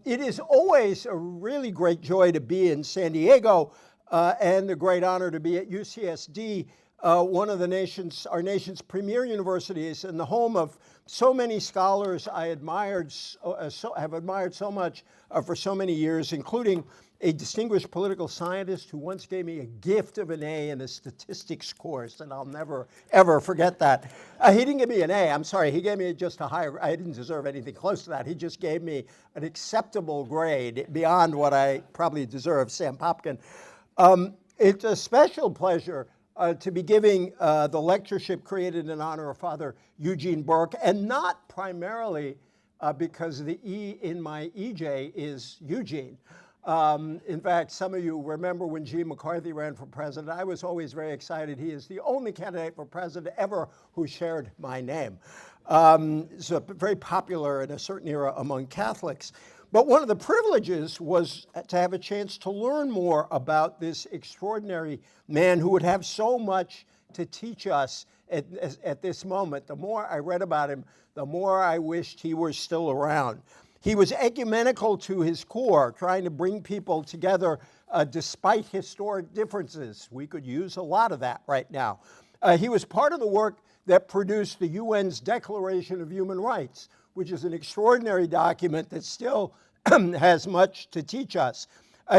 It is always a really great joy to be in San Diego and a great honor to be at UCSD, one of our nation's premier universities and the home of so many scholars I have admired so much for so many years, including a distinguished political scientist who once gave me a gift of an A in a statistics course, and I'll never, ever forget that. He didn't give me an A, I'm sorry, he gave me just a higher, I didn't deserve anything close to that. He just gave me an acceptable grade beyond what I probably deserved, Sam Popkin. It's a special pleasure to be giving the lectureship created in honor of Father Eugene Burke, and not primarily because the E in my EJ is Eugene. In fact, some of you remember when G. McCarthy ran for president, I was always very excited. He is the only candidate for president ever who shared my name. So very popular in a certain era among Catholics. But one of the privileges was to have a chance to learn more about this extraordinary man who would have so much to teach us at this moment. The more I read about him, the more I wished he were still around. He was ecumenical to his core, trying to bring people together despite historic differences. We could use a lot of that right now. He was part of the work that produced the UN's Declaration of Human Rights, which is an extraordinary document that still has much to teach us.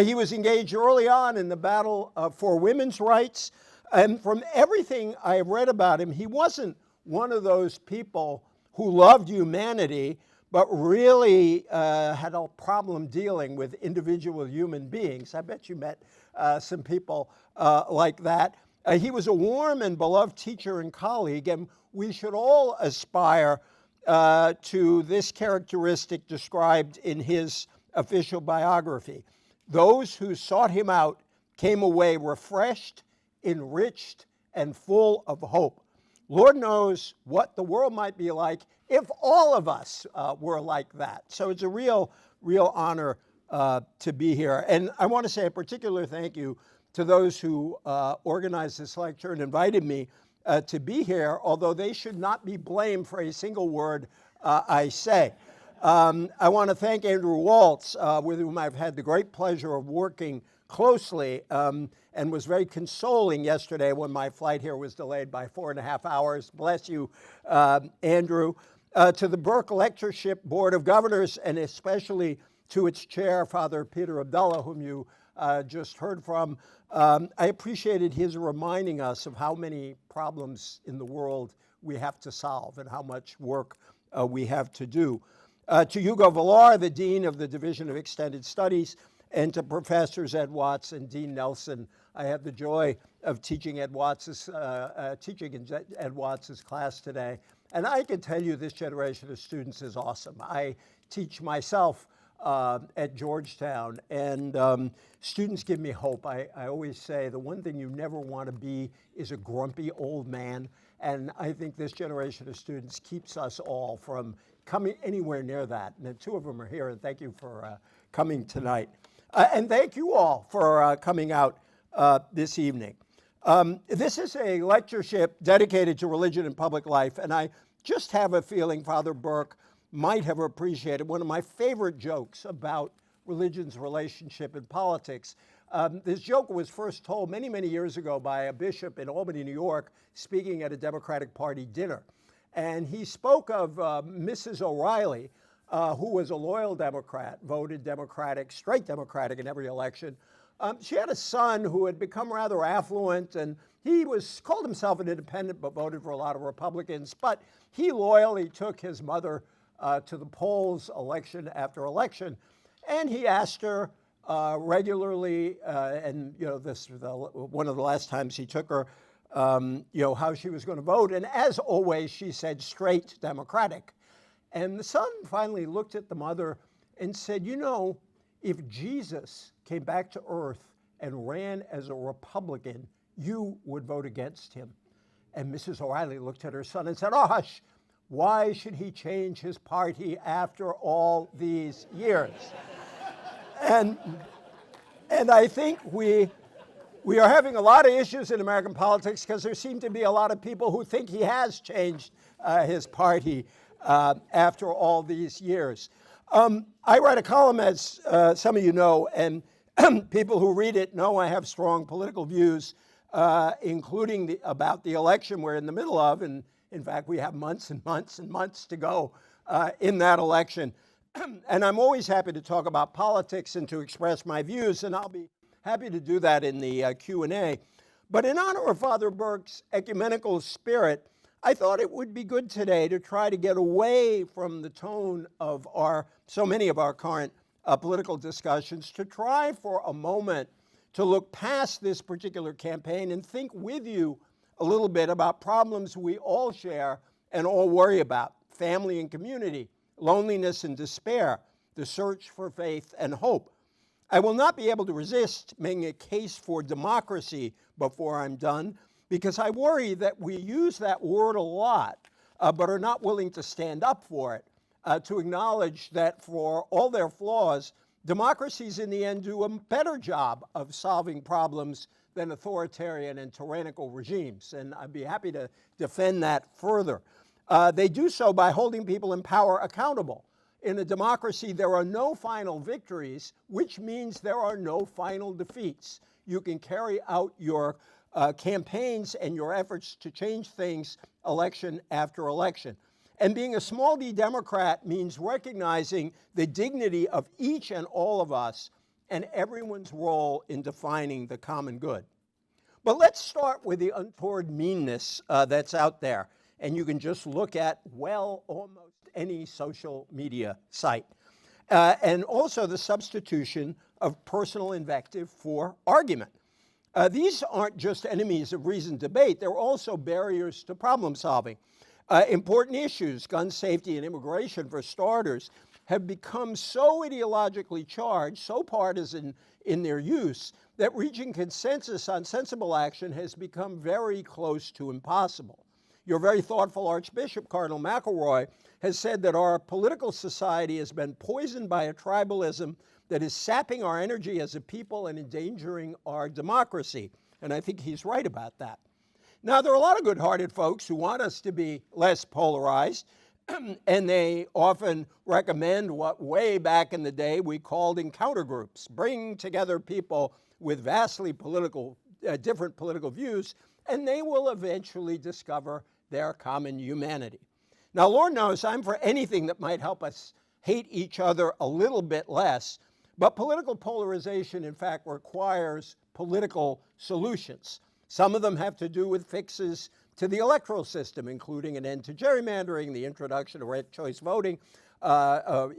He was engaged early on in the battle for women's rights, and from everything I have read about him, he wasn't one of those people who loved humanity, but really had a problem dealing with individual human beings. I bet you met some people like that. He was a warm and beloved teacher and colleague, and we should all aspire to this characteristic described in his official biography. Those who sought him out came away refreshed, enriched, and full of hope. Lord knows what the world might be like if all of us were like that. So it's a real honor to be here. And I want to say a particular thank you to those who organized this lecture and invited me to be here, although they should not be blamed for a single word I say. I want to thank Andrew Waltz, with whom I've had the great pleasure of working closely, and was very consoling yesterday when my flight here was delayed by 4.5 hours. Bless you, Andrew. To the Burke Lectureship Board of Governors, and especially to its chair, Father Peter Abdullah, whom you just heard from. I appreciated his reminding us of how many problems in the world we have to solve and how much work we have to do. To Hugo Villar, the Dean of the Division of Extended Studies, and to Professors Ed Watts and Dean Nelson. I have the joy of teaching in Ed Watts's class today. And I can tell you this generation of students is awesome. I teach myself at Georgetown, and students give me hope. I always say the one thing you never want to be is a grumpy old man, and I think this generation of students keeps us all from coming anywhere near that. And the two of them are here, and thank you for coming tonight. And thank you all for coming out this evening. This is a lectureship dedicated to religion and public life, and I just have a feeling Father Burke might have appreciated one of my favorite jokes about religion's relationship and politics. This joke was first told many, many years ago by a bishop in Albany, New York, speaking at a Democratic Party dinner. And he spoke of Mrs. O'Reilly, who was a loyal Democrat, voted Democratic, straight Democratic in every election. She had a son who had become rather affluent, and he called himself an independent but voted for a lot of Republicans. But he loyally took his mother to the polls election after election, and he asked her regularly, and this one of the last times he took her, how she was going to vote, and as always she said straight Democratic. And the son finally looked at the mother and said, if Jesus came back to earth and ran as a Republican, you would vote against him. And Mrs. O'Reilly looked at her son and said, oh, hush, why should he change his party after all these years? And I think we are having a lot of issues in American politics because there seem to be a lot of people who think he has changed his party after all these years. I write a column, as some of you know, and people who read it know I have strong political views, including about the election we're in the middle of, and in fact, we have months and months and months to go in that election. And I'm always happy to talk about politics and to express my views, and I'll be happy to do that in the Q&A. But in honor of Father Burke's ecumenical spirit, I thought it would be good today to try to get away from the tone of so many of our current political discussions, to try for a moment to look past this particular campaign and think with you a little bit about problems we all share and all worry about: family and community, loneliness and despair, the search for faith and hope. I will not be able to resist making a case for democracy before I'm done, because I worry that we use that word a lot, but are not willing to stand up for it, to acknowledge that for all their flaws, democracies in the end do a better job of solving problems than authoritarian and tyrannical regimes. And I'd be happy to defend that further. They do so by holding people in power accountable. In a democracy, there are no final victories, which means there are no final defeats. You can carry out your campaigns and your efforts to change things election after election. And being a small d Democrat means recognizing the dignity of each and all of us and everyone's role in defining the common good. But let's start with the untoward meanness that's out there. And you can just look at, well, almost any social media site. And also the substitution of personal invective for argument. These aren't just enemies of reasoned debate, they're also barriers to problem solving. Important issues, gun safety and immigration for starters, have become so ideologically charged, so partisan in their use, that reaching consensus on sensible action has become very close to impossible. Your very thoughtful Archbishop, Cardinal McElroy, has said that our political society has been poisoned by a tribalism that is sapping our energy as a people and endangering our democracy. And I think he's right about that. Now, there are a lot of good-hearted folks who want us to be less polarized, and they often recommend what way back in the day we called encounter groups, bring together people with vastly different political views, and they will eventually discover their common humanity. Now, Lord knows I'm for anything that might help us hate each other a little bit less, but political polarization, in fact, requires political solutions. Some of them have to do with fixes to the electoral system, including an end to gerrymandering, the introduction of ranked choice voting,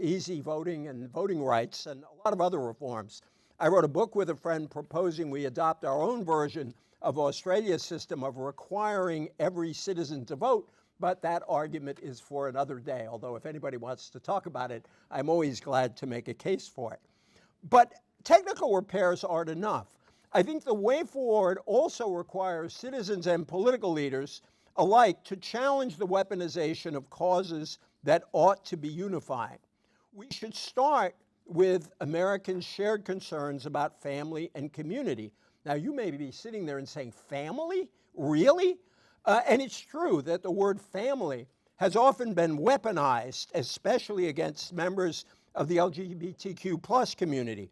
easy voting and voting rights, and a lot of other reforms. I wrote a book with a friend proposing we adopt our own version of Australia's system of requiring every citizen to vote, but that argument is for another day, although if anybody wants to talk about it, I'm always glad to make a case for it. But technical repairs aren't enough. I think the way forward also requires citizens and political leaders alike to challenge the weaponization of causes that ought to be unifying. We should start with Americans' shared concerns about family and community. Now, you may be sitting there and saying, family? Really? And it's true that the word family has often been weaponized, especially against members of the LGBTQ plus community.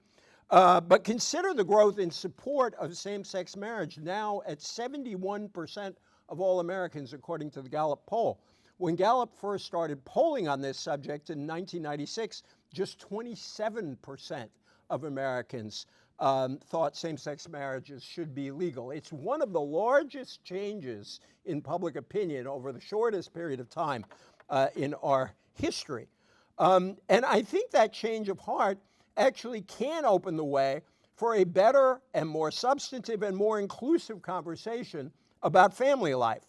But consider the growth in support of same-sex marriage, now at 71% of all Americans, according to the Gallup poll. When Gallup first started polling on this subject in 1996, just 27% of Americans thought same-sex marriages should be legal. It's one of the largest changes in public opinion over the shortest period of time in our history. And I think that change of heart actually can open the way for a better and more substantive and more inclusive conversation about family life.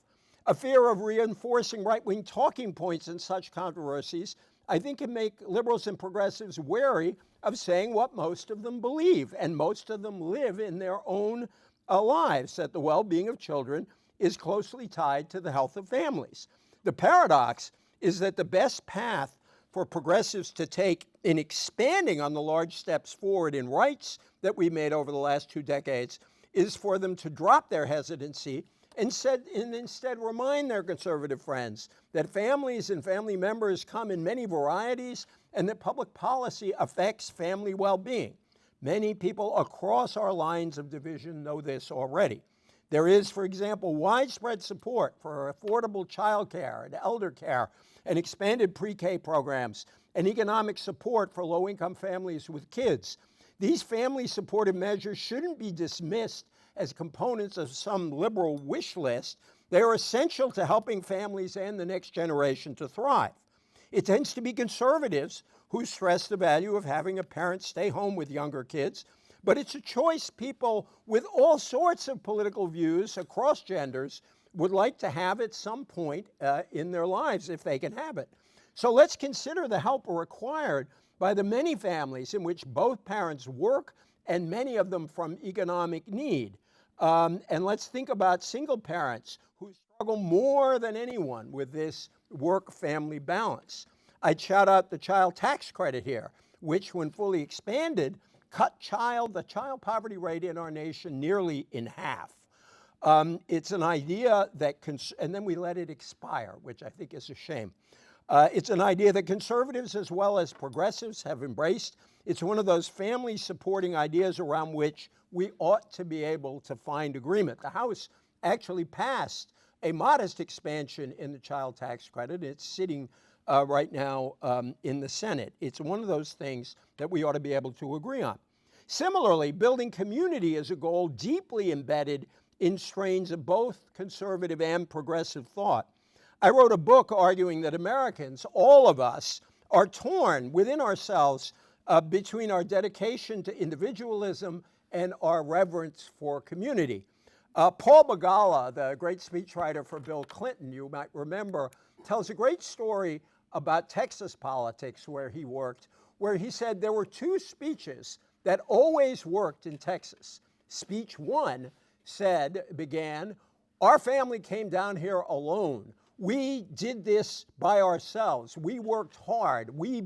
A fear of reinforcing right-wing talking points in such controversies, I think, can make liberals and progressives wary of saying what most of them believe, and most of them live in their own lives, that the well-being of children is closely tied to the health of families. The paradox is that the best path for progressives to take in expanding on the large steps forward in rights that we made over the last 2 decades is for them to drop their hesitancy and instead remind their conservative friends that families and family members come in many varieties and that public policy affects family well-being. Many people across our lines of division know this already. There is, for example, widespread support for affordable child care and elder care and expanded pre-K programs and economic support for low-income families with kids. These family supportive measures shouldn't be dismissed as components of some liberal wish list. They are essential to helping families and the next generation to thrive. It tends to be conservatives who stress the value of having a parent stay home with younger kids, but it's a choice people with all sorts of political views across genders would like to have at some point in their lives if they can have it. So let's consider the help required by the many families in which both parents work and many of them from economic need. And let's think about single parents who struggle more than anyone with this work-family balance. I'd shout out the child tax credit here, which when fully expanded, cut the child poverty rate in our nation nearly in half. It's an idea that, and then we let it expire, which I think is a shame. It's an idea that conservatives as well as progressives have embraced. It's one of those family supporting ideas around which we ought to be able to find agreement. The House actually passed a modest expansion in the child tax credit. It's sitting right now in the Senate. It's one of those things that we ought to be able to agree on. Similarly, building community is a goal deeply embedded in strains of both conservative and progressive thought. I wrote a book arguing that Americans, all of us, are torn within ourselves between our dedication to individualism and our reverence for community. Paul Begala, the great speechwriter for Bill Clinton, you might remember, tells a great story about Texas politics where he worked, where he said there were two speeches that always worked in Texas. Speech one began, "Our family came down here alone. We did this by ourselves. We worked hard. We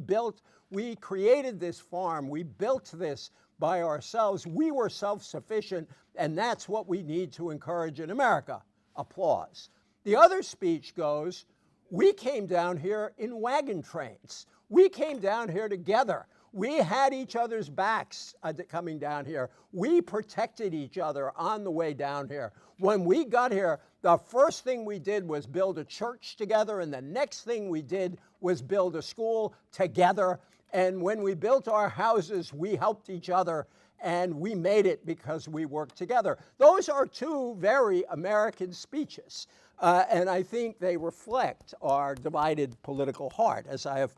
created this farm. We built this by ourselves. We were self-sufficient, and that's what we need to encourage in America." Applause. The other speech goes, "We came down here in wagon trains. We came down here together. We had each other's backs coming down here. We protected each other on the way down here. When we got here, the first thing we did was build a church together, and the next thing we did was build a school together. And when we built our houses, we helped each other, and we made it because we worked together." Those are two very American speeches, and I think they reflect our divided political heart, as I have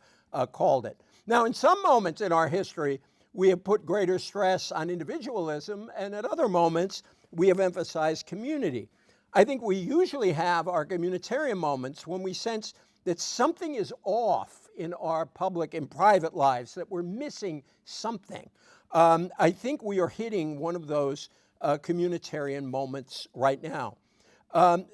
called it. Now, in some moments in our history, we have put greater stress on individualism, and at other moments, we have emphasized community. I think we usually have our communitarian moments when we sense that something is off in our public and private lives, that we're missing something. I think we are hitting one of those communitarian moments right now.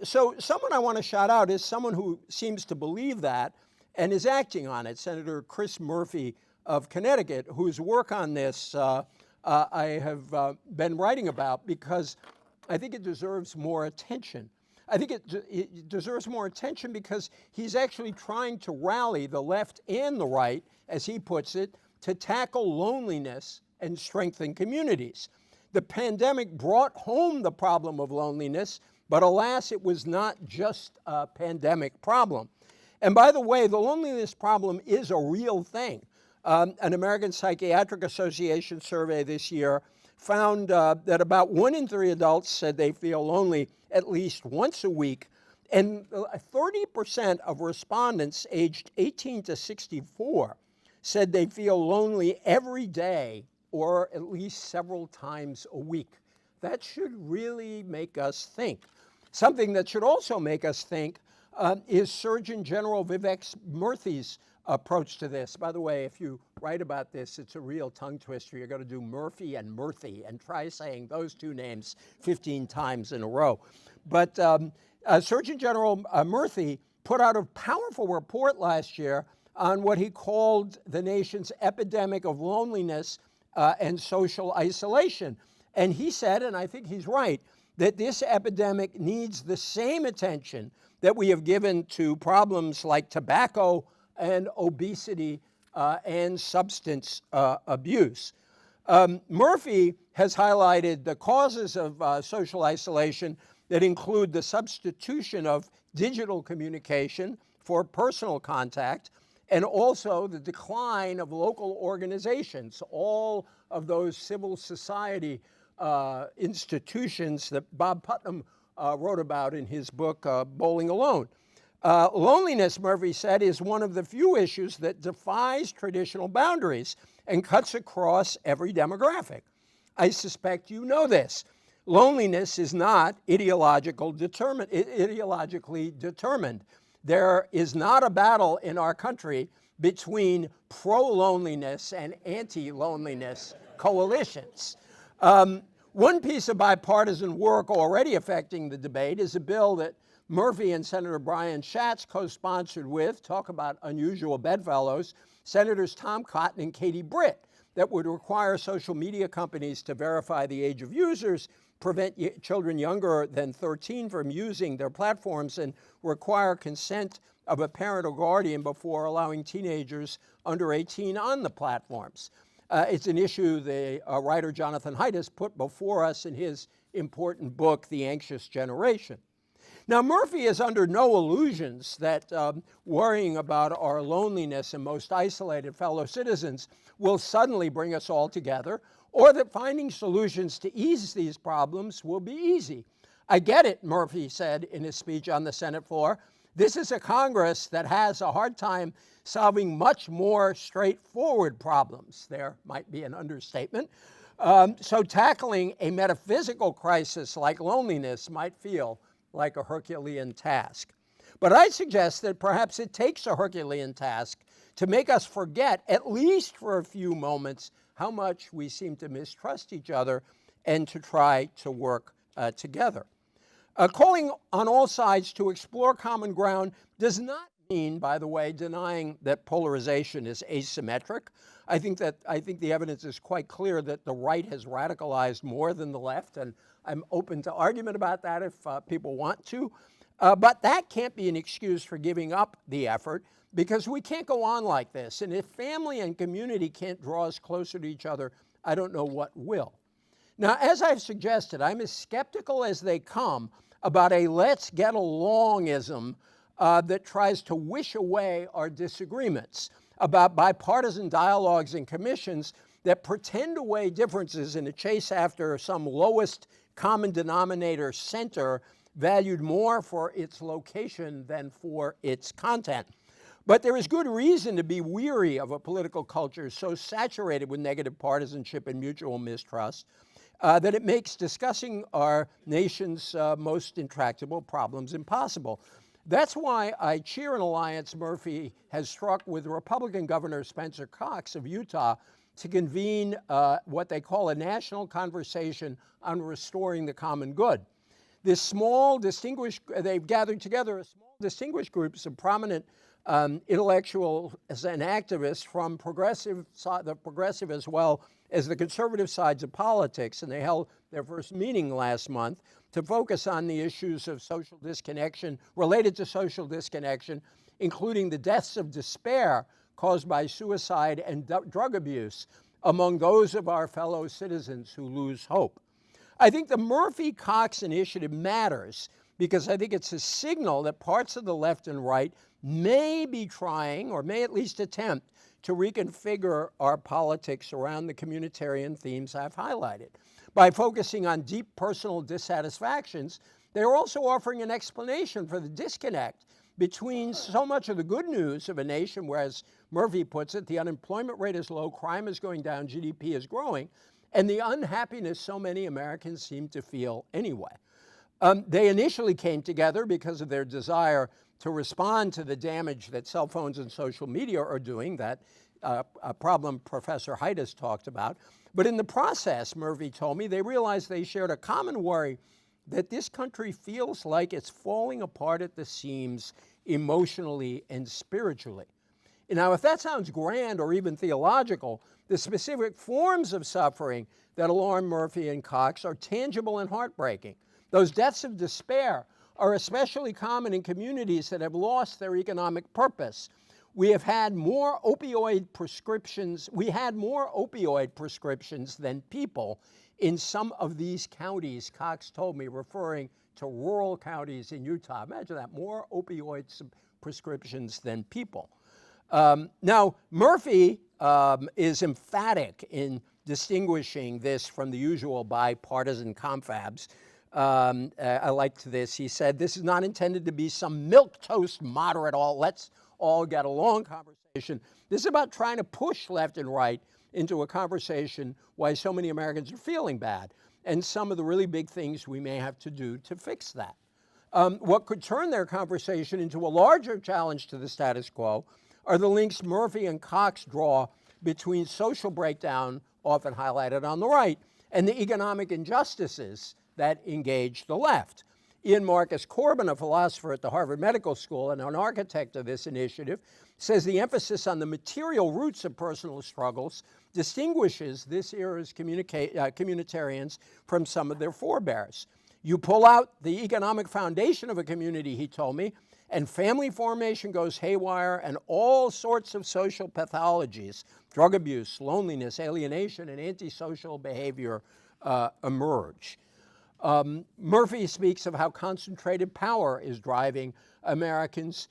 So someone I want to shout out is someone who seems to believe that and is acting on it, Senator Chris Murphy of Connecticut, whose work on this I have been writing about because I think it deserves more attention. I think it deserves more attention because he's actually trying to rally the left and the right, as he puts it, to tackle loneliness and strengthen communities. The pandemic brought home the problem of loneliness, but alas, it was not just a pandemic problem. And by the way, the loneliness problem is a real thing. An American Psychiatric Association survey this year found that about 1 in 3 adults said they feel lonely at least once a week, and 30% of respondents aged 18 to 64 said they feel lonely every day or at least several times a week. That should really make us think. Something that should also make us think is Surgeon General Vivek Murthy's approach to this. By the way, if you write about this, it's a real tongue twister. You're going to do Murphy and Murthy and try saying those two names 15 times in a row. But Surgeon General Murthy put out a powerful report last year on what he called the nation's epidemic of loneliness and social isolation. And he said, and I think he's right, that this epidemic needs the same attention that we have given to problems like tobacco and obesity and substance abuse. Murphy has highlighted the causes of social isolation that include the substitution of digital communication for personal contact, and also the decline of local organizations, all of those civil society institutions that Bob Putnam wrote about in his book, Bowling Alone. Loneliness, Murphy said, is one of the few issues that defies traditional boundaries and cuts across every demographic. I suspect you know this. Loneliness is not ideologically determined. There is not a battle in our country between pro-loneliness and anti-loneliness coalitions. One piece of bipartisan work already affecting the debate is a bill that Murphy and Senator Brian Schatz co-sponsored with, talk about unusual bedfellows, Senators Tom Cotton and Katie Britt, that would require social media companies to verify the age of users, prevent children younger than 13 from using their platforms, and require consent of a parent or guardian before allowing teenagers under 18 on the platforms. It's an issue the writer Jonathan Haidt has put before us in his important book, The Anxious Generation. Now, Murphy is under no illusions that worrying about our loneliness and most isolated fellow citizens will suddenly bring us all together, or that finding solutions to ease these problems will be easy. I get it, Murphy said in his speech on the Senate floor. This is a Congress that has a hard time solving much more straightforward problems. There might be an understatement. So tackling a metaphysical crisis like loneliness might feel like a Herculean task. But I suggest that perhaps it takes a Herculean task to make us forget, at least for a few moments, how much we seem to mistrust each other and to try to work together. Calling on all sides to explore common ground does not mean, by the way, denying that polarization is asymmetric. I think the evidence is quite clear that the right has radicalized more than the left, and I'm open to argument about that if people want to. But that can't be an excuse for giving up the effort, because we can't go on like this. And if family and community can't draw us closer to each other, I don't know what will. Now, as I've suggested, I'm as skeptical as they come about a let's get alongism that tries to wish away our disagreements, about bipartisan dialogues and commissions that pretend to weigh differences in a chase after some lowest common denominator center valued more for its location than for its content. But there is good reason to be weary of a political culture so saturated with negative partisanship and mutual mistrust that it makes discussing our nation's most intractable problems impossible. That's why I cheer an alliance Murphy has struck with Republican Governor Spencer Cox of Utah to convene what they call a national conversation on restoring the common good. This small, they've gathered together a small, distinguished groups of prominent intellectuals and activists from the progressive as well as the conservative sides of politics, and they held their first meeting last month to focus on the issues of social disconnection, related to social disconnection, including the deaths of despair caused by suicide and drug abuse among those of our fellow citizens who lose hope. I think the Murphy-Cox initiative matters because I think it's a signal that parts of the left and right may be trying, or may at least attempt, to reconfigure our politics around the communitarian themes I've highlighted. By focusing on deep personal dissatisfactions, they're also offering an explanation for the disconnect between so much of the good news of a nation where, as Murphy puts it, the unemployment rate is low, crime is going down, GDP is growing, and the unhappiness so many Americans seem to feel anyway. They initially came together because of their desire to respond to the damage that cell phones and social media are doing, that a problem Professor Haidt has talked about. But in the process, Murphy told me, they realized they shared a common worry that this country feels like it's falling apart at the seams emotionally and spiritually. Now, if that sounds grand or even theological, the specific forms of suffering that alarm Murphy and Cox are tangible and heartbreaking. Those deaths of despair are especially common in communities that have lost their economic purpose. We had more opioid prescriptions than people in some of these counties, Cox told me, referring to rural counties in Utah. Imagine that, more opioid prescriptions than people. Now, Murphy is emphatic in distinguishing this from the usual bipartisan confabs. I liked this. He said, this is not intended to be some milquetoast moderate, let's all get along conversation. This is about trying to push left and right into a conversation why so many Americans are feeling bad, and some of the really big things we may have to do to fix that. What could turn their conversation into a larger challenge to the status quo are the links Murphy and Cox draw between social breakdown, often highlighted on the right, and the economic injustices that engage the left. Ian Marcus Corbin, a philosopher at the Harvard Medical School and an architect of this initiative, says the emphasis on the material roots of personal struggles distinguishes this era's communitarians from some of their forebears. You pull out the economic foundation of a community, he told me, and family formation goes haywire, and all sorts of social pathologies, drug abuse, loneliness, alienation, and antisocial behavior emerge. Murphy speaks of how concentrated power is driving Americans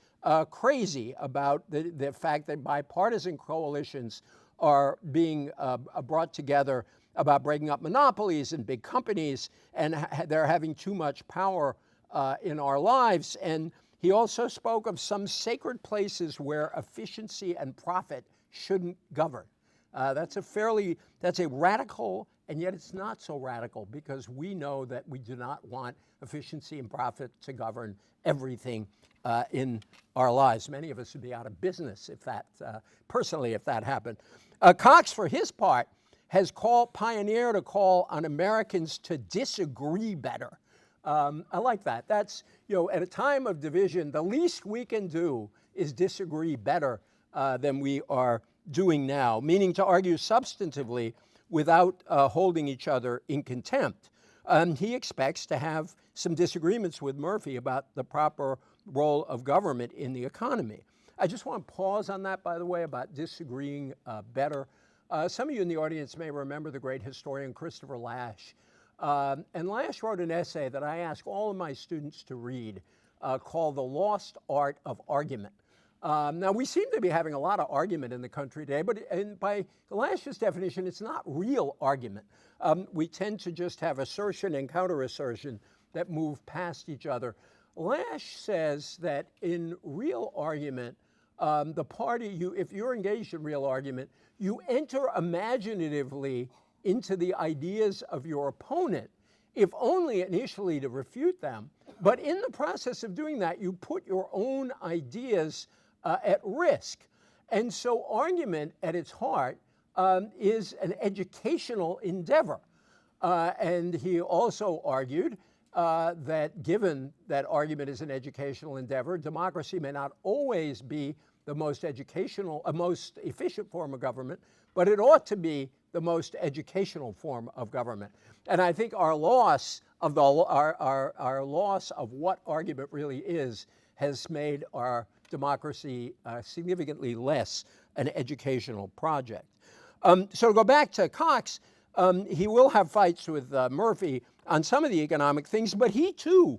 crazy about the fact that bipartisan coalitions are being brought together about breaking up monopolies and big companies, and they're having too much power in our lives. And he also spoke of some sacred places where efficiency and profit shouldn't govern. That's a radical, and yet it's not so radical, because we know that we do not want efficiency and profit to govern everything in our lives. Many of us would be out of business if that, personally, if that happened. Cox, for his part, has pioneered a call on Americans to disagree better. I like that. That's, at a time of division, the least we can do is disagree better than we are doing now, meaning to argue substantively without holding each other in contempt. He expects to have some disagreements with Murphy about the proper role of government in the economy. I just want to pause on that, by the way, about disagreeing better. Some of you in the audience may remember the great historian Christopher Lasch. And Lasch wrote an essay that I ask all of my students to read called The Lost Art of Argument. Now, we seem to be having a lot of argument in the country today, but by Lasch's definition, it's not real argument. We tend to just have assertion and counter-assertion that move past each other. Lasch says that in real argument, if you're engaged in real argument, you enter imaginatively into the ideas of your opponent, if only initially to refute them. But in the process of doing that, you put your own ideas at risk. And so argument at its heart is an educational endeavor. And he also argued that given that argument is an educational endeavor, democracy may not always be the most most efficient form of government, but it ought to be the most educational form of government. And I think our loss of our loss of what argument really is has made our democracy significantly less an educational project. So to go back to Cox, he will have fights with Murphy on some of the economic things, but he too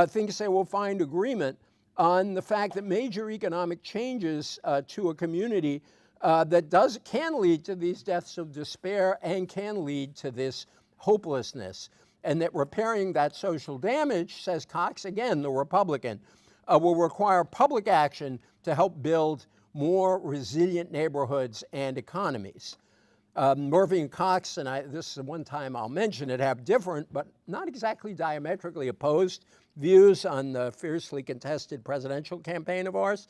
thinks they will find agreement on the fact that major economic changes to a community that can lead to these deaths of despair and can lead to this hopelessness. And that repairing that social damage, says Cox, again, the Republican, will require public action to help build more resilient neighborhoods and economies. Murphy and Cox, and this is the one time I'll mention it, have different but not exactly diametrically opposed views on the fiercely contested presidential campaign of ours.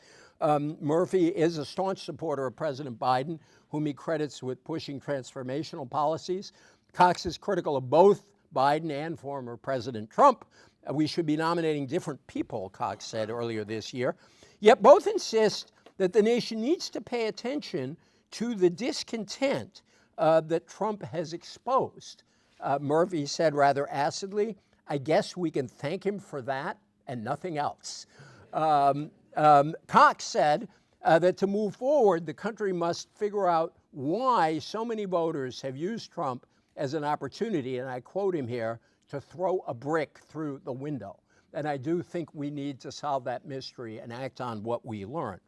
Murphy is a staunch supporter of President Biden, whom he credits with pushing transformational policies. Cox is critical of both Biden and former President Trump. We should be nominating different people, Cox said earlier this year. Yet both insist that the nation needs to pay attention to the discontent that Trump has exposed. Murphy said rather acidly, I guess we can thank him for that and nothing else. Cox said that to move forward, the country must figure out why so many voters have used Trump as an opportunity, and I quote him here, to throw a brick through the window. And I do think we need to solve that mystery and act on what we learn.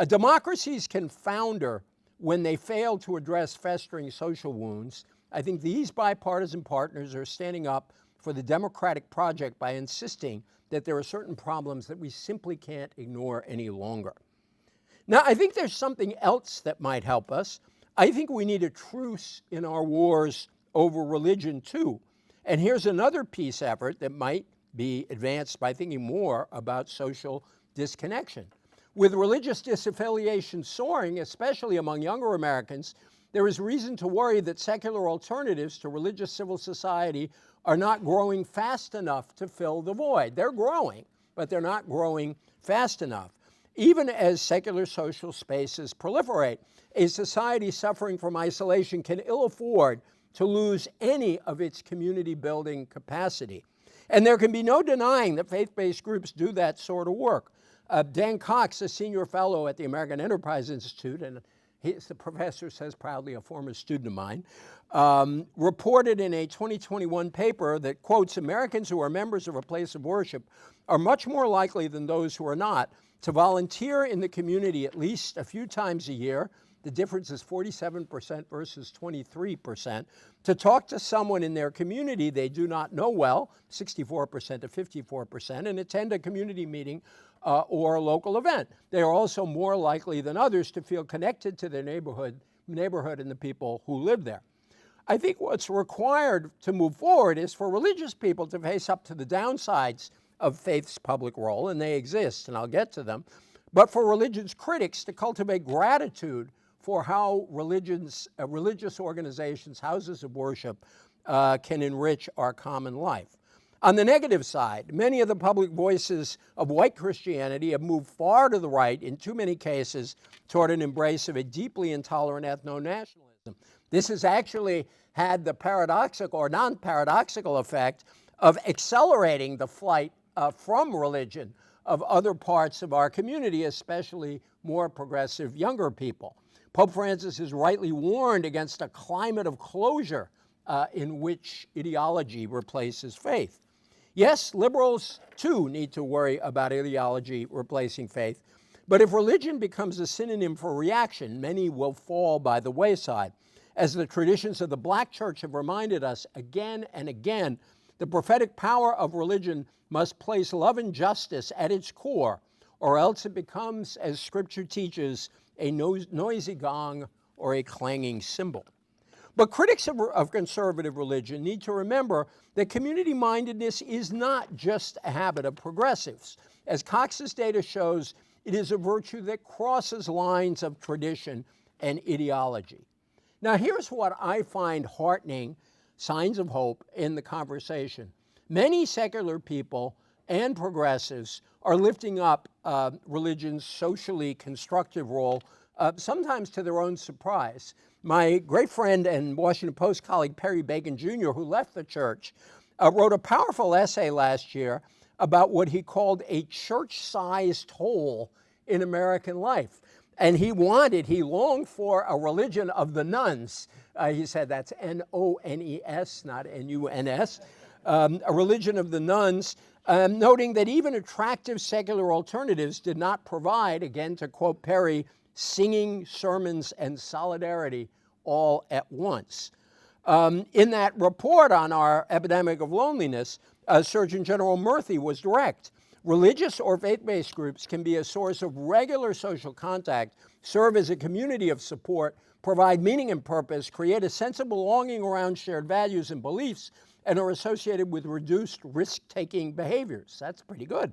Democracies can founder when they fail to address festering social wounds. I think these bipartisan partners are standing up for the democratic project by insisting that there are certain problems that we simply can't ignore any longer. Now, I think there's something else that might help us. I think we need a truce in our wars over religion, too. And here's another peace effort that might be advanced by thinking more about social disconnection. With religious disaffiliation soaring, especially among younger Americans, there is reason to worry that secular alternatives to religious civil society are not growing fast enough to fill the void. They're growing, but they're not growing fast enough. Even as secular social spaces proliferate, a society suffering from isolation can ill afford to lose any of its community-building capacity. And there can be no denying that faith-based groups do that sort of work. Dan Cox, a senior fellow at the American Enterprise Institute, and the professor says proudly a former student of mine, reported in a 2021 paper that, quotes, Americans who are members of a place of worship are much more likely than those who are not to volunteer in the community at least a few times a year. The difference is 47% versus 23%. To talk to someone in their community they do not know well, 64% to 54%, and attend a community meeting or a local event. They are also more likely than others to feel connected to their neighborhood and the people who live there. I think what's required to move forward is for religious people to face up to the downsides of faith's public role, and they exist, and I'll get to them, but for religion's critics to cultivate gratitude for how religious organizations, houses of worship, can enrich our common life. On the negative side, many of the public voices of white Christianity have moved far to the right, in too many cases, toward an embrace of a deeply intolerant ethno-nationalism. This has actually had the paradoxical or non-paradoxical effect of accelerating the flight from religion of other parts of our community, especially more progressive younger people. Pope Francis has rightly warned against a climate of closure in which ideology replaces faith. Yes, liberals too need to worry about ideology replacing faith, but if religion becomes a synonym for reaction, many will fall by the wayside. As the traditions of the Black church have reminded us again and again, the prophetic power of religion must place love and justice at its core, or else it becomes, as Scripture teaches, a noisy gong or a clanging cymbal. But critics of conservative religion need to remember that community-mindedness is not just a habit of progressives. As Cox's data shows, it is a virtue that crosses lines of tradition and ideology. Now, here's what I find heartening signs of hope in the conversation. Many secular people and progressives are lifting up religion's socially constructive role, sometimes to their own surprise. My great friend and Washington Post colleague Perry Bacon Jr., who left the church, wrote a powerful essay last year about what he called a church-sized hole in American life. And he longed for a religion of the nuns. He said that's N-O-N-E-S, not N-U-N-S. A religion of the nuns, noting that even attractive secular alternatives did not provide, again to quote Perry, singing, sermons, and solidarity all at once. In that report on our epidemic of loneliness, Surgeon General Murthy was direct. Religious or faith-based groups can be a source of regular social contact, serve as a community of support, provide meaning and purpose, create a sense of belonging around shared values and beliefs, and are associated with reduced risk-taking behaviors. That's pretty good.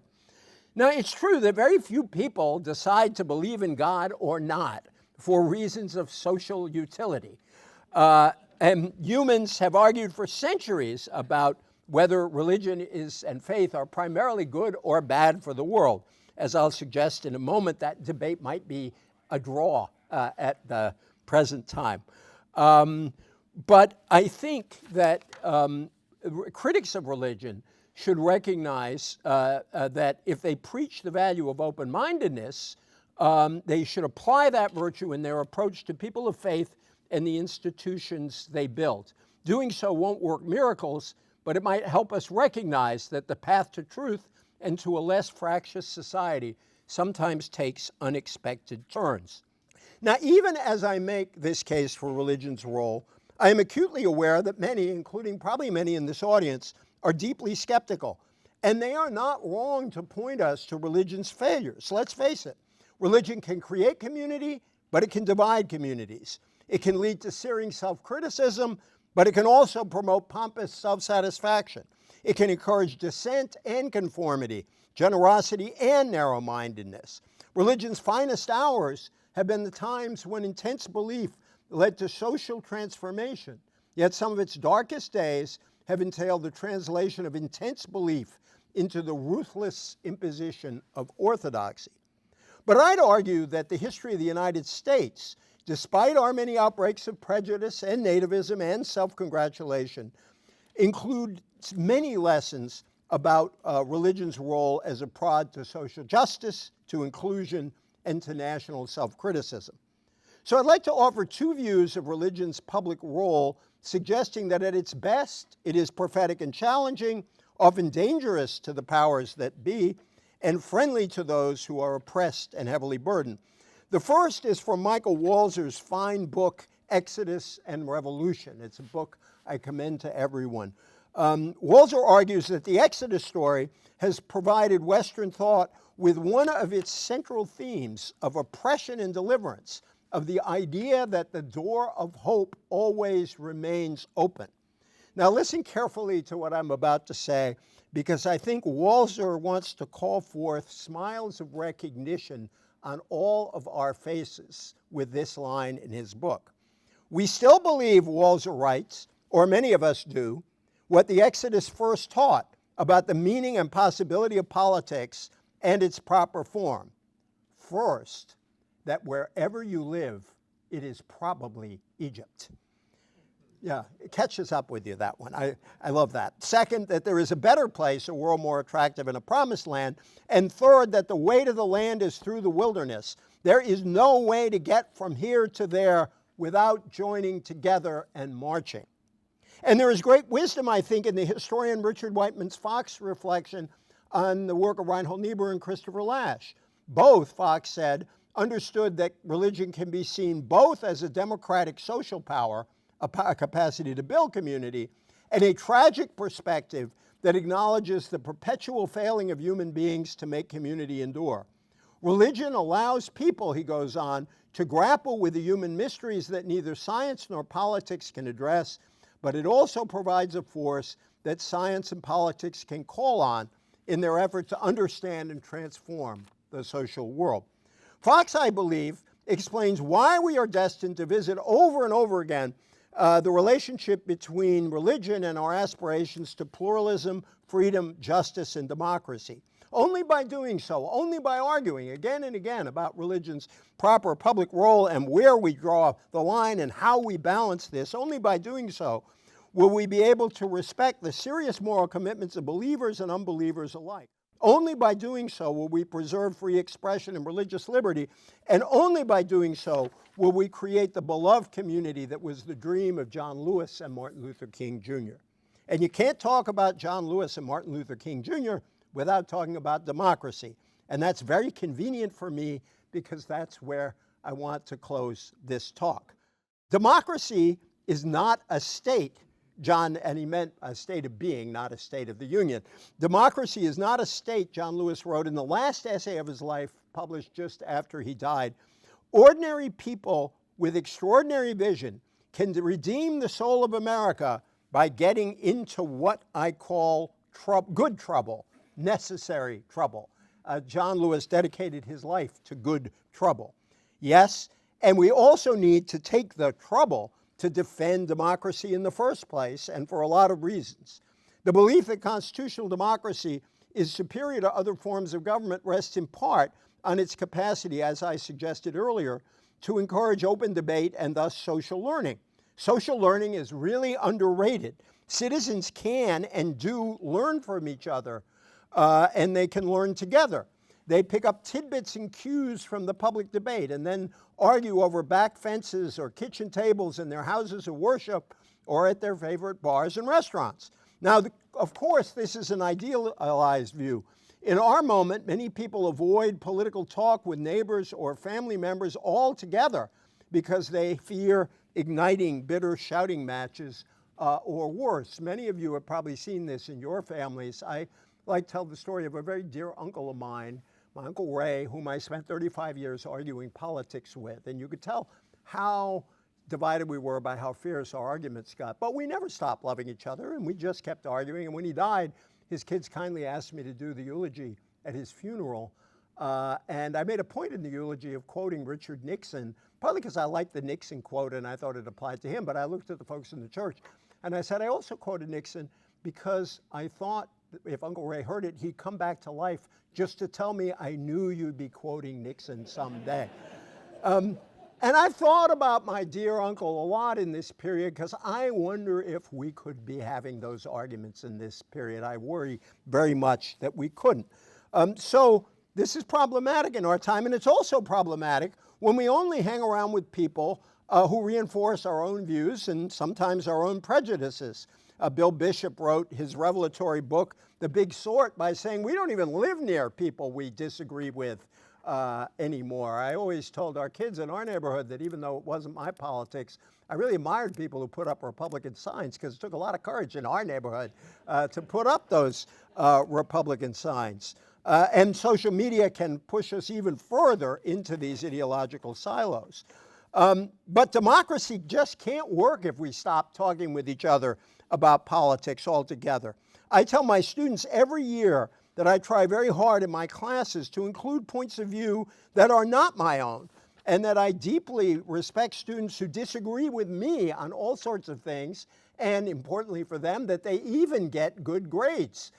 Now, it's true that very few people decide to believe in God or not for reasons of social utility. And humans have argued for centuries about whether religion and faith are primarily good or bad for the world. As I'll suggest in a moment, that debate might be a draw at the present time. But I think that critics of religion should recognize that if they preach the value of open-mindedness, they should apply that virtue in their approach to people of faith and the institutions they built. Doing so won't work miracles, but it might help us recognize that the path to truth and to a less fractious society sometimes takes unexpected turns. Now, even as I make this case for religion's role, I am acutely aware that many, including probably many in this audience, are deeply skeptical. And they are not wrong to point us to religion's failures. Let's face it, religion can create community, but it can divide communities. It can lead to searing self-criticism, but it can also promote pompous self-satisfaction. It can encourage dissent and conformity, generosity and narrow-mindedness. Religion's finest hours have been the times when intense belief led to social transformation, yet some of its darkest days have entailed the translation of intense belief into the ruthless imposition of orthodoxy. But I'd argue that the history of the United States, despite our many outbreaks of prejudice and nativism and self-congratulation, include many lessons about religion's role as a prod to social justice, to inclusion, and to national self-criticism. So I'd like to offer two views of religion's public role, suggesting that at its best, it is prophetic and challenging, often dangerous to the powers that be, and friendly to those who are oppressed and heavily burdened. The first is from Michael Walzer's fine book, Exodus and Revolution. It's a book I commend to everyone. Walzer argues that the Exodus story has provided Western thought with one of its central themes of oppression and deliverance, of the idea that the door of hope always remains open. Now listen carefully to what I'm about to say, because I think Walzer wants to call forth smiles of recognition on all of our faces with this line in his book. We still believe, Walzer writes, or many of us do, what the Exodus first taught about the meaning and possibility of politics and its proper form. First, that wherever you live, it is probably Egypt. Yeah, it catches up with you, that one. I love that. Second, that there is a better place, a world more attractive, and a promised land. And third, that the way to the land is through the wilderness. There is no way to get from here to there without joining together and marching. And there is great wisdom, I think, in the historian Richard Whiteman's Fox reflection on the work of Reinhold Niebuhr and Christopher Lasch. Both, Fox said, understood that religion can be seen both as a democratic social power, a capacity to build community, and a tragic perspective that acknowledges the perpetual failing of human beings to make community endure. Religion allows people, he goes on, to grapple with the human mysteries that neither science nor politics can address, but it also provides a force that science and politics can call on in their effort to understand and transform the social world. Fox, I believe, explains why we are destined to visit over and over again the relationship between religion and our aspirations to pluralism, freedom, justice, and democracy. Only by doing so, only by arguing again and again about religion's proper public role and where we draw the line and how we balance this, only by doing so will we be able to respect the serious moral commitments of believers and unbelievers alike. Only by doing so will we preserve free expression and religious liberty, and only by doing so will we create the beloved community that was the dream of John Lewis and Martin Luther King Jr. And you can't talk about John Lewis and Martin Luther King Jr. without talking about democracy. And that's very convenient for me because that's where I want to close this talk. Democracy is not a state, John, and he meant a state of being, not a state of the Union. Democracy is not a state, John Lewis wrote in the last essay of his life, published just after he died. Ordinary people with extraordinary vision can redeem the soul of America by getting into what I call good trouble, necessary trouble. John Lewis dedicated his life to good trouble. Yes, and we also need to take the trouble to defend democracy in the first place, and for a lot of reasons. The belief that constitutional democracy is superior to other forms of government rests in part on its capacity, as I suggested earlier, to encourage open debate and thus social learning. Social learning is really underrated. Citizens can and do learn from each other, and they can learn together. They pick up tidbits and cues from the public debate and then argue over back fences or kitchen tables in their houses of worship or at their favorite bars and restaurants. Now, of course, this is an idealized view. In our moment, many people avoid political talk with neighbors or family members altogether because they fear igniting bitter shouting matches or worse. Many of you have probably seen this in your families. I like to tell the story of a very dear uncle of mine, my Uncle Ray, whom I spent 35 years arguing politics with. And you could tell how divided we were about how fierce our arguments got. But we never stopped loving each other, and we just kept arguing. And when he died, his kids kindly asked me to do the eulogy at his funeral. And I made a point in the eulogy of quoting Richard Nixon, partly because I liked the Nixon quote and I thought it applied to him. But I looked at the folks in the church and I said, I also quoted Nixon because I thought if Uncle Ray heard it, he'd come back to life just to tell me I knew you'd be quoting Nixon someday. And I've thought about my dear uncle a lot in this period because I wonder if we could be having those arguments in this period. I worry very much that we couldn't. So this is problematic in our time, and it's also problematic when we only hang around with people who reinforce our own views and sometimes our own prejudices. Bill Bishop wrote his revelatory book, The Big Sort, by saying we don't even live near people we disagree with anymore. I always told our kids in our neighborhood that even though it wasn't my politics, I really admired people who put up Republican signs because it took a lot of courage in our neighborhood to put up those Republican signs. And social media can push us even further into these ideological silos. But democracy just can't work if we stop talking with each other about politics altogether. I tell my students every year that I try very hard in my classes to include points of view that are not my own, and that I deeply respect students who disagree with me on all sorts of things, and importantly for them, that they even get good grades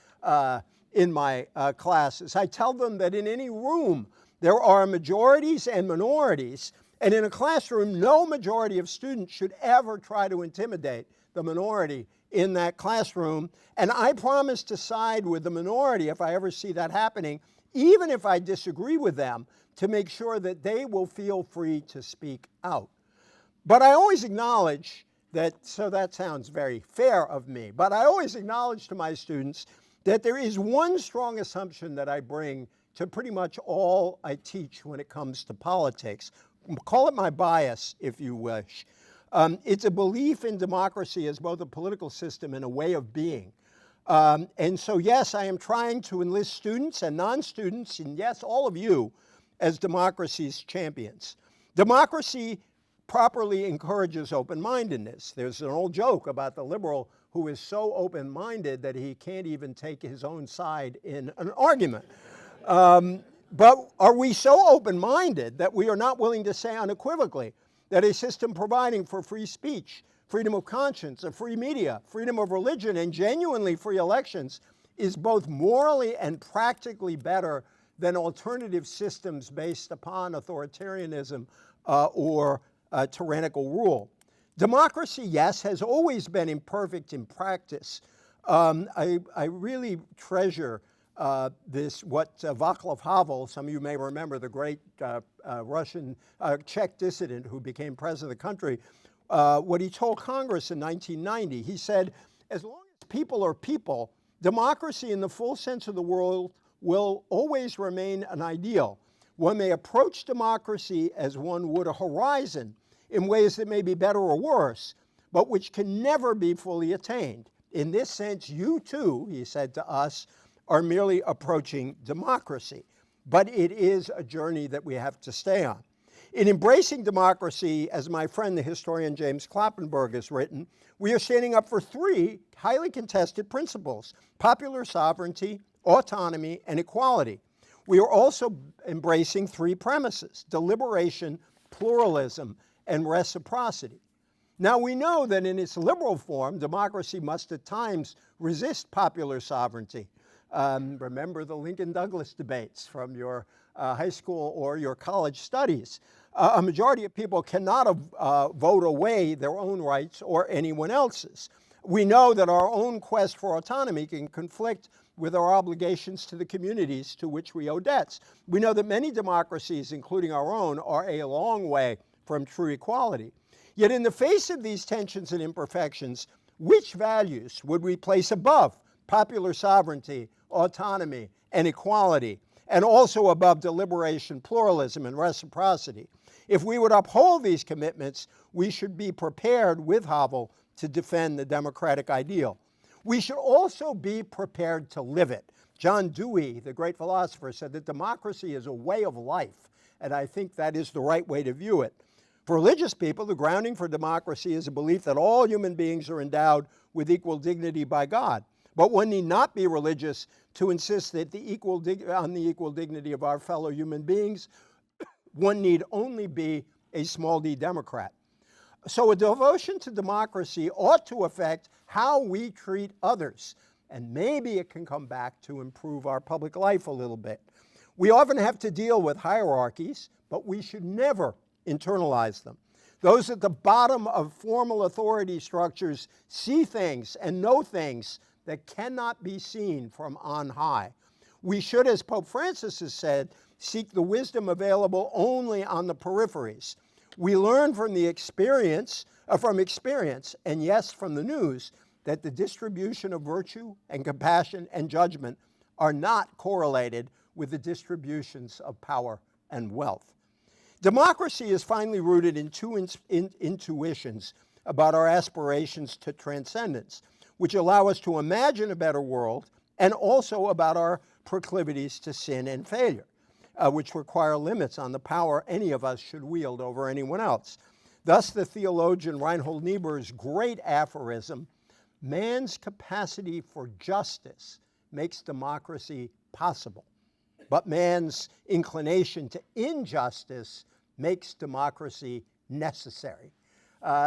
in my classes. I tell them that in any room there are majorities and minorities, and in a classroom, no majority of students should ever try to intimidate the minority in that classroom. And I promise to side with the minority if I ever see that happening, even if I disagree with them, to make sure that they will feel free to speak out. But I always acknowledge that, so that sounds very fair of me, but I always acknowledge to my students that there is one strong assumption that I bring to pretty much all I teach when it comes to politics. Call it my bias, if you wish. It's a belief in democracy as both a political system and a way of being. And so, yes, I am trying to enlist students and non-students, and yes, all of you, as democracy's champions. Democracy properly encourages open-mindedness. There's an old joke about the liberal who is so open-minded that he can't even take his own side in an argument. But are we so open-minded that we are not willing to say unequivocally that a system providing for free speech, freedom of conscience, a free media, freedom of religion, and genuinely free elections is both morally and practically better than alternative systems based upon authoritarianism or tyrannical rule? Democracy, yes, has always been imperfect in practice. I really treasure what Václav Havel, some of you may remember, the great Russian, Czech dissident who became president of the country, what he told Congress in 1990. He said, as long as people are people, democracy in the full sense of the word will always remain an ideal. One may approach democracy as one would a horizon in ways that may be better or worse, but which can never be fully attained. In this sense, you too, he said to us, are merely approaching democracy. But it is a journey that we have to stay on. In embracing democracy, as my friend the historian James Kloppenberg has written, we are standing up for three highly contested principles: popular sovereignty, autonomy, and equality. We are also embracing three premises: deliberation, pluralism, and reciprocity. Now, we know that in its liberal form, democracy must at times resist popular sovereignty. Remember the Lincoln-Douglas debates from your high school or your college studies. A majority of people cannot vote away their own rights or anyone else's. We know that our own quest for autonomy can conflict with our obligations to the communities to which we owe debts. We know that many democracies, including our own, are a long way from true equality. Yet in the face of these tensions and imperfections, which values would we place above popular sovereignty, autonomy, and equality, and also above deliberation, pluralism, and reciprocity? If we would uphold these commitments, we should be prepared with Havel to defend the democratic ideal. We should also be prepared to live it. John Dewey, the great philosopher, said that democracy is a way of life, and I think that is the right way to view it. For religious people, the grounding for democracy is a belief that all human beings are endowed with equal dignity by God. But one need not be religious to insist that on the equal dignity of our fellow human beings. One need only be a small d Democrat. So a devotion to democracy ought to affect how we treat others, and maybe it can come back to improve our public life a little bit. We often have to deal with hierarchies, but we should never internalize them. Those at the bottom of formal authority structures see things and know things that cannot be seen from on high. We should, as Pope Francis has said, seek the wisdom available only on the peripheries. We learn from experience, and yes, from the news, that the distribution of virtue and compassion and judgment are not correlated with the distributions of power and wealth. Democracy is finally rooted in two intuitions about our aspirations to transcendence, which allow us to imagine a better world, and also about our proclivities to sin and failure, which require limits on the power any of us should wield over anyone else. Thus, the theologian Reinhold Niebuhr's great aphorism, man's capacity for justice makes democracy possible, but man's inclination to injustice makes democracy necessary.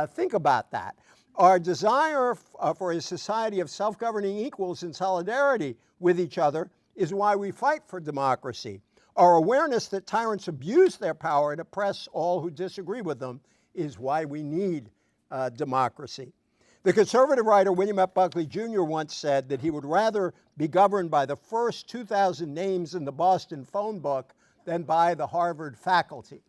Think about that. Our desire for a society of self-governing equals in solidarity with each other is why we fight for democracy. Our awareness that tyrants abuse their power to oppress all who disagree with them is why we need democracy. The conservative writer William F. Buckley Jr. once said that he would rather be governed by the first 2,000 names in the Boston phone book than by the Harvard faculty.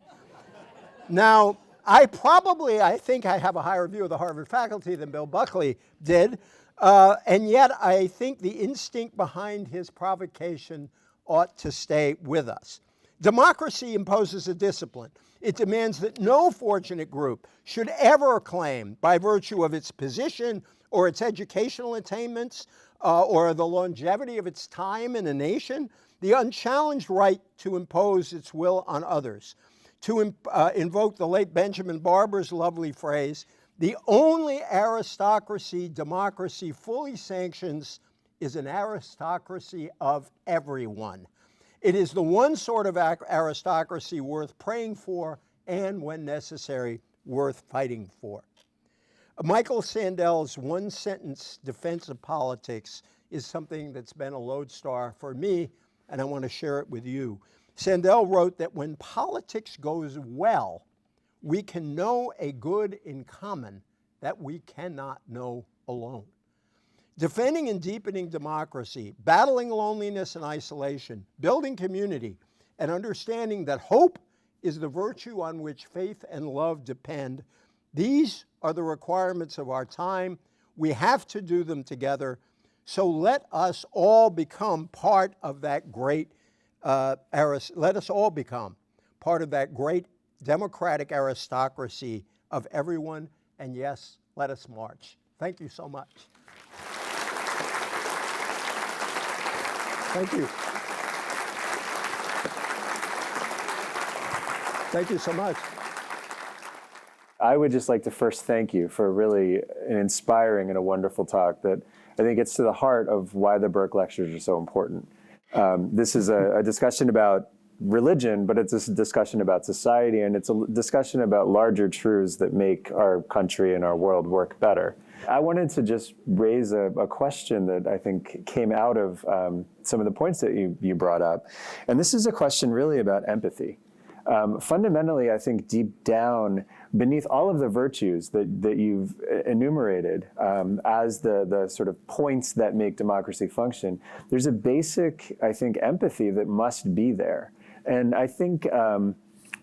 Now, I think I have a higher view of the Harvard faculty than Bill Buckley did, and yet I think the instinct behind his provocation ought to stay with us. Democracy imposes a discipline. It demands that no fortunate group should ever claim, by virtue of its position or its educational attainments or the longevity of its time in a nation, the unchallenged right to impose its will on others. To invoke the late Benjamin Barber's lovely phrase, the only aristocracy democracy fully sanctions is an aristocracy of everyone. It is the one sort of aristocracy worth praying for and, when necessary, worth fighting for. Michael Sandel's one-sentence defense of politics is something that's been a lodestar for me, and I want to share it with you. Sandel wrote that when politics goes well, we can know a good in common that we cannot know alone. Defending and deepening democracy, battling loneliness and isolation, building community, and understanding that hope is the virtue on which faith and love depend, these are the requirements of our time. We have to do them together. So let us all become part of that great let us all become part of that great democratic aristocracy of everyone, and yes, let us march. Thank you so much. Thank you. Thank you so much. I would just like to first thank you for really an inspiring and a wonderful talk that I think gets to the heart of why the Burke Lectures are so important. This is a discussion about religion, but it's a discussion about society, and it's a discussion about larger truths that make our country and our world work better. I wanted to just raise a question that I think came out of some of the points that you brought up. And this is a question really about empathy. Fundamentally, I think deep down, beneath all of the virtues that you've enumerated as the sort of points that make democracy function, there's a basic, I think, empathy that must be there. And I think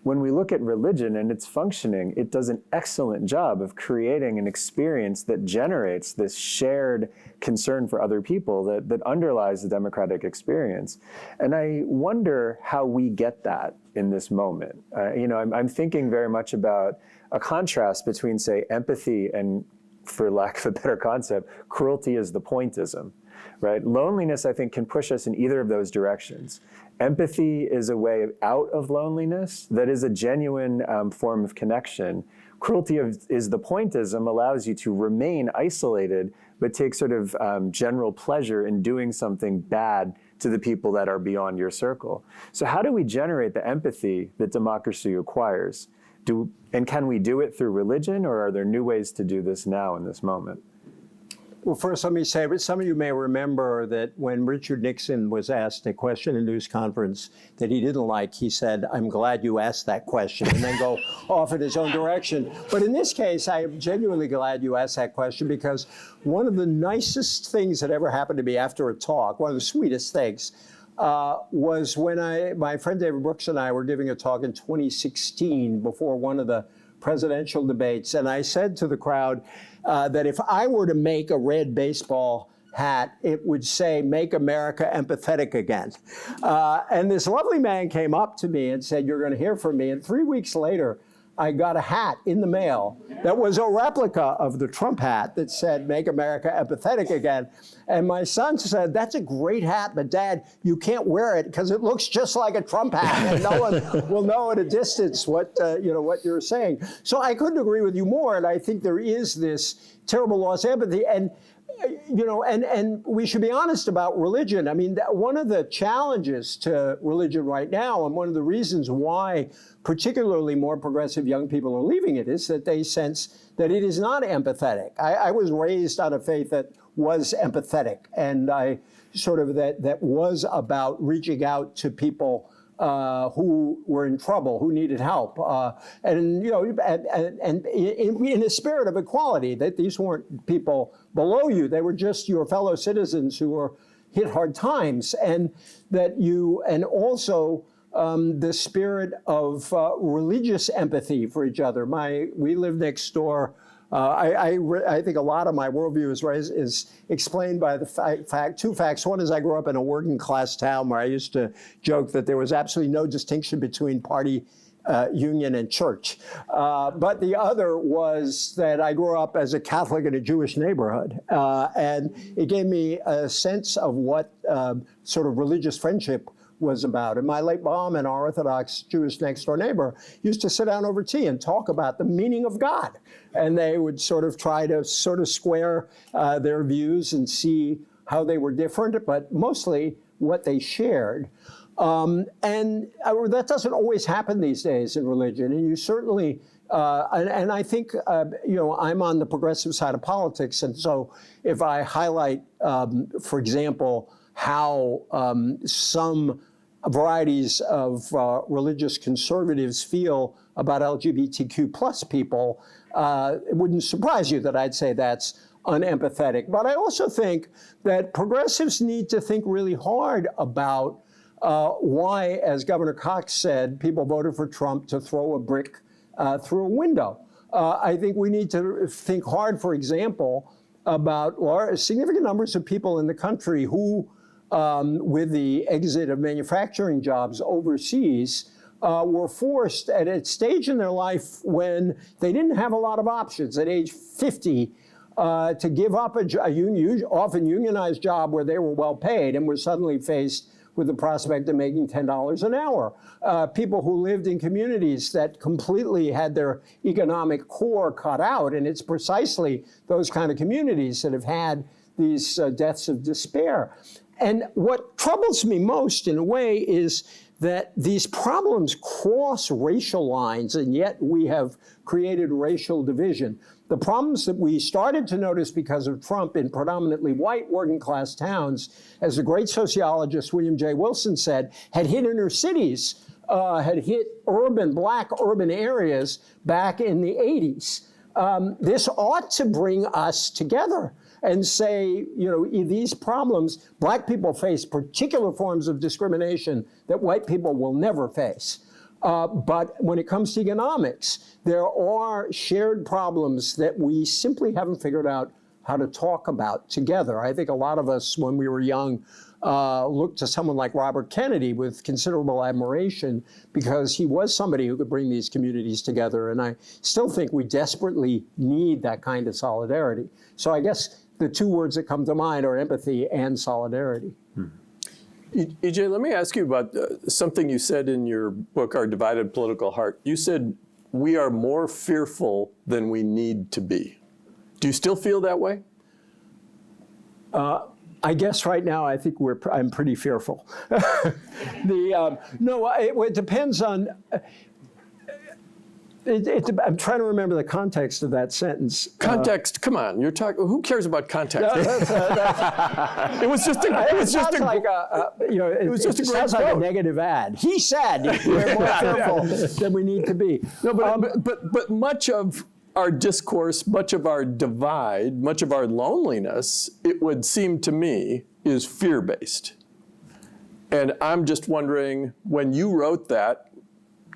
when we look at religion and its functioning, it does an excellent job of creating an experience that generates this shared concern for other people that underlies the democratic experience. And I wonder how we get that in this moment. I'm thinking very much about a contrast between, say, empathy and, for lack of a better concept, cruelty as the pointism. Right? Loneliness, I think, can push us in either of those directions. Empathy is a way out of loneliness that is a genuine form of connection. Cruelty is the pointism, allows you to remain isolated, but take sort of general pleasure in doing something bad to the people that are beyond your circle. So how do we generate the empathy that democracy requires? And can we do it through religion, or are there new ways to do this now in this moment? Well, first, let me say, some of you may remember that when Richard Nixon was asked a question in a news conference that he didn't like, he said, "I'm glad you asked that question," and then go off in his own direction. But in this case, I am genuinely glad you asked that question, because one of the nicest things that ever happened to me after a talk, one of the sweetest things, was when my friend David Brooks and I were giving a talk in 2016 before one of the presidential debates, and I said to the crowd that if I were to make a red baseball hat, it would say, "Make America Empathetic Again." And this lovely man came up to me and said, "You're going to hear from me." And 3 weeks later, I got a hat in the mail that was a replica of the Trump hat that said, "Make America Empathetic Again." And my son said, "That's a great hat, but Dad, you can't wear it because it looks just like a Trump hat, and no one will know at a distance what you're saying." So I couldn't agree with you more, and I think there is this terrible loss of empathy. And and we should be honest about religion. I mean, one of the challenges to religion right now, and one of the reasons why particularly more progressive young people are leaving it, is that they sense that it is not empathetic. I was raised on a faith that was empathetic, and I sort of that was about reaching out to people who were in trouble, who needed help, and in a spirit of equality, that these weren't people below you; they were just your fellow citizens who were hit hard times, and also the spirit of religious empathy for each other. We live next door. I think a lot of my worldview is explained by the two facts. One is I grew up in a working class town where I used to joke that there was absolutely no distinction between party, union, and church. But the other was that I grew up as a Catholic in a Jewish neighborhood. And it gave me a sense of what sort of religious friendship was about. And my late mom and our Orthodox Jewish next door neighbor used to sit down over tea and talk about the meaning of God. And they would sort of try to square their views and see how they were different, but mostly what they shared. And that doesn't always happen these days in religion. And you certainly, and I think, I'm on the progressive side of politics. And so if I highlight, for example, how some varieties of religious conservatives feel about LGBTQ plus people, it wouldn't surprise you that I'd say that's unempathetic. But I also think that progressives need to think really hard about why, as Governor Cox said, people voted for Trump to throw a brick through a window. I think we need to think hard, for example, about significant numbers of people in the country who, with the exit of manufacturing jobs overseas, were forced at a stage in their life when they didn't have a lot of options, at age 50, to give up a often unionized job where they were well paid, and were suddenly faced with the prospect of making $10 an hour. People who lived in communities that completely had their economic core cut out, and it's precisely those kind of communities that have had these deaths of despair. And what troubles me most, in a way, is that these problems cross racial lines, and yet we have created racial division. The problems that we started to notice because of Trump in predominantly white working class towns, as the great sociologist William J. Wilson said, had hit inner cities had hit black urban areas back in the 80s. This ought to bring us together and say, these problems, black people face particular forms of discrimination that white people will never face. But when it comes to economics, there are shared problems that we simply haven't figured out how to talk about together. I think a lot of us, when we were young, looked to someone like Robert Kennedy with considerable admiration because he was somebody who could bring these communities together. And I still think we desperately need that kind of solidarity. So I guess the two words that come to mind are empathy and solidarity. EJ, let me ask you about something you said in your book, Our Divided Political Heart. You said, we are more fearful than we need to be. Do you still feel that way? I guess right now I think I'm pretty fearful. It depends on. I'm trying to remember the context of that sentence. Context, come on, you're talking. Who cares about context? It was just a great sounds like a negative ad. He said we're more fearful than we need to be. No, but much of our discourse, much of our divide, much of our loneliness, it would seem to me, is fear-based. And I'm just wondering, when you wrote that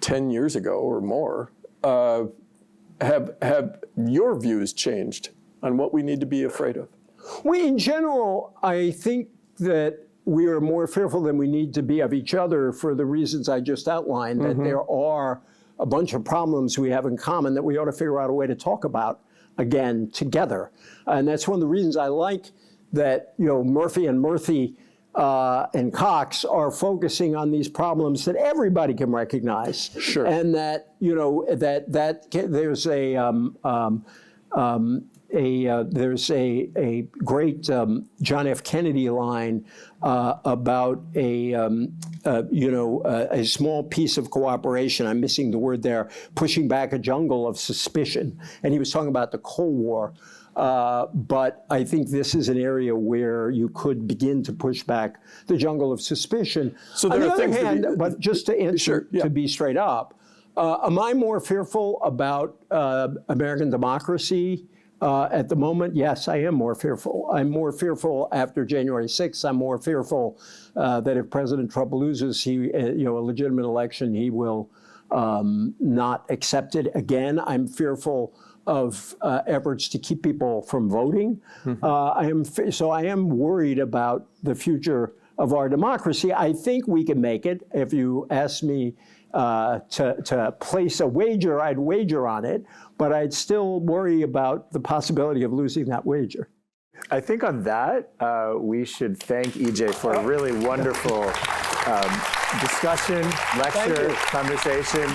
10 years ago or more, have your views changed on what we need to be afraid of? Well, in general, I think that we are more fearful than we need to be of each other for the reasons I just outlined, that there are a bunch of problems we have in common that we ought to figure out a way to talk about again together. And that's one of the reasons I like that, Murphy and Cox are focusing on these problems that everybody can recognize. Sure. And that, there's there's a great John F. Kennedy line about a small piece of cooperation, I'm missing the word there, pushing back a jungle of suspicion. And he was talking about the Cold War. But I think this is an area where you could begin to push back the jungle of suspicion. So on the other hand, but just to answer, to be straight up, am I more fearful about American democracy at the moment? Yes, I am more fearful. I'm more fearful after January 6th. I'm more fearful that if President Trump loses a legitimate election, he will not accept it again. I'm fearful of efforts to keep people from voting. So I am worried about the future of our democracy. I think we can make it. If you ask me to place a wager, I'd wager on it, but I'd still worry about the possibility of losing that wager. I think on that, we should thank EJ for a really wonderful discussion, lecture, conversation.